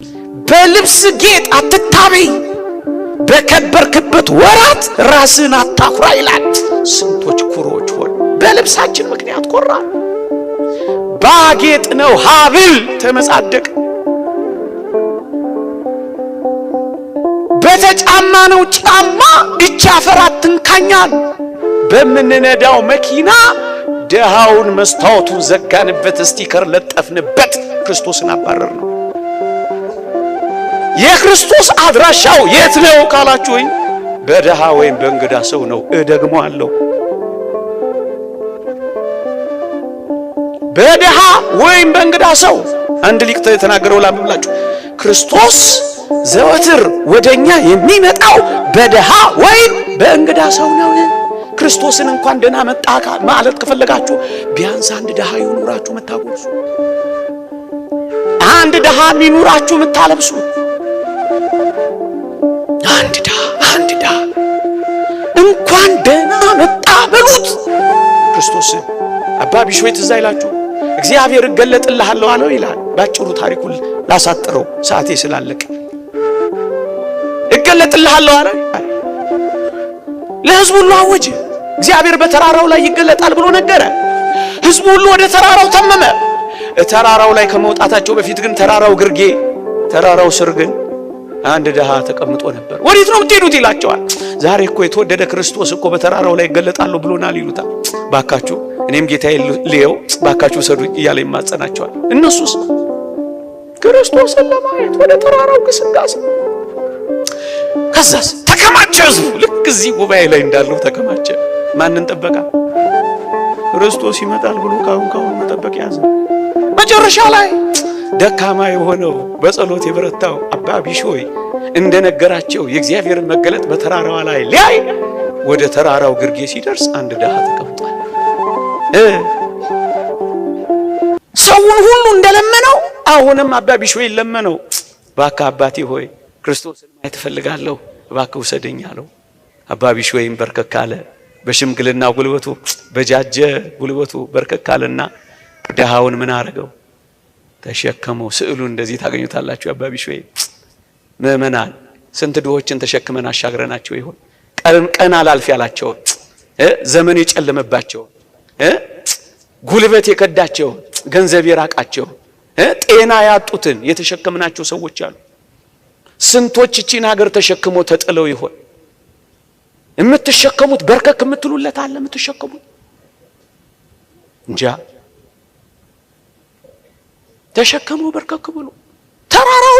በልብስ ጌጥ አትታበይ፣ በከበርክበት ወራት ራስን አታኩራ ይላል። ስንቶች ኩሮች ሆን በልብሳችን ምክንያት ኮራ። ባጌጥ ነው ሀብል ተመጻደቅ፣ በተጫማ ነው ጫማ እቻ ፈራት ትንካኛል። በምንነዳው መኪና ደሃውን መስታወቱን ዘጋንበት፣ ስቲከር ለጠፍንበት፣ ክርስቶስን አባረር ነው። የክርስቶስ አድራሻው የት ነው ካላችሁኝ፣ በደሃ ወይም በእንግዳ ሰው ነው። ደግሞ አለው በደሃ ወይም በእንግዳ ሰው። አንድ ሊቅ የተናገረው ላምብላችሁ፣ ክርስቶስ ዘወትር ወደኛ የሚመጣው በደሃ ወይም በእንግዳ ሰው ነው። ክርስቶስን እንኳን ደህና መጣ ማለት ከፈለጋችሁ ቢያንስ አንድ ደሃ ይኑራችሁ መታጎርሱ፣ አንድ ደሃ ይኑራችሁ መታለብሱ፣ አንድ ደሃ እንኳን ደህና መጣ በሉት ክርስቶስን። አባ ቢሾይ ትዝ አይላችሁ? እግዚአብሔር እገለጥልሃለሁ አለው ይላል። ባጭሩ ታሪኩን ላሳጥረው ሰዓቴ ስላለቀ፣ እገለጥልሃለሁ አለ፣ ለሕዝቡ ሁሉ አወጀ። እግዚአብሔር በተራራው ላይ ይገለጣል ብሎ ነገረ። ሕዝቡ ሁሉ ወደ ተራራው ተመመ። ተራራው ላይ ከመውጣታቸው በፊት ግን ተራራው ግርጌ፣ ተራራው ስር ግን አንድ ደሃ ተቀምጦ ነበር። ወዴት ነው የምትሄዱት ይላቸዋል። ዛሬ እኮ የተወደደ ክርስቶስ እኮ በተራራው ላይ ይገለጣለሁ ብሎናል ይሉታል። ባካችሁ እኔም ጌታዬ ልየው ባካችሁ ሰዱኝ እያለ ይማጸናቸዋል። እነሱስ ክርስቶስን ለማየት ወደ ተራራው ግስጋሴ። ከዛስ ተከማቸ ሕዝቡ። ልክ እዚህ ጉባኤ ላይ እንዳለው ተከማቸ። ማንን ጠበቃ? ክርስቶስ ይመጣል ብሎ ካሁን መጠበቅ ያዘ። መጨረሻ ላይ ደካማ የሆነው በጸሎት የበረታው አባ ቢሾይ እንደነገራቸው የእግዚአብሔርን መገለጥ በተራራዋ ላይ ሊያይ ወደ ተራራው ግርጌ ሲደርስ አንድ ደሃ ተቀምጧል። ሰውን ሁሉ እንደለመነው አሁንም አባ ቢሾይ ለመነው። እባክህ አባቴ ሆይ ክርስቶስን ማየት እፈልጋለሁ፣ እባክህ ውሰደኝ አለው። አባ ቢሾይም በርከክ አለ። በሽምግልና ጉልበቱ በጃጀ ጉልበቱ በርከክ አለና ደሃውን ምን አረገው? ተሸከመው። ስዕሉ እንደዚህ ታገኙታላችሁ። አባ ቢሾይ ምእመናን ስንት ድሆችን ተሸክመን አሻግረናቸው ይሆን? ቀን አላልፍ ያላቸው፣ ዘመን የጨለመባቸው፣ ጉልበት የከዳቸው፣ ገንዘብ የራቃቸው፣ ጤና ያጡትን የተሸከምናቸው ሰዎች አሉ። ስንቶች እቺን ሀገር ተሸክሞ ተጥለው ይሆን? የምትሸከሙት በርከክ የምትሉለት አለ? የምትሸከሙት እንጃ። ተሸከመው በርከክ ብሎ ተራራው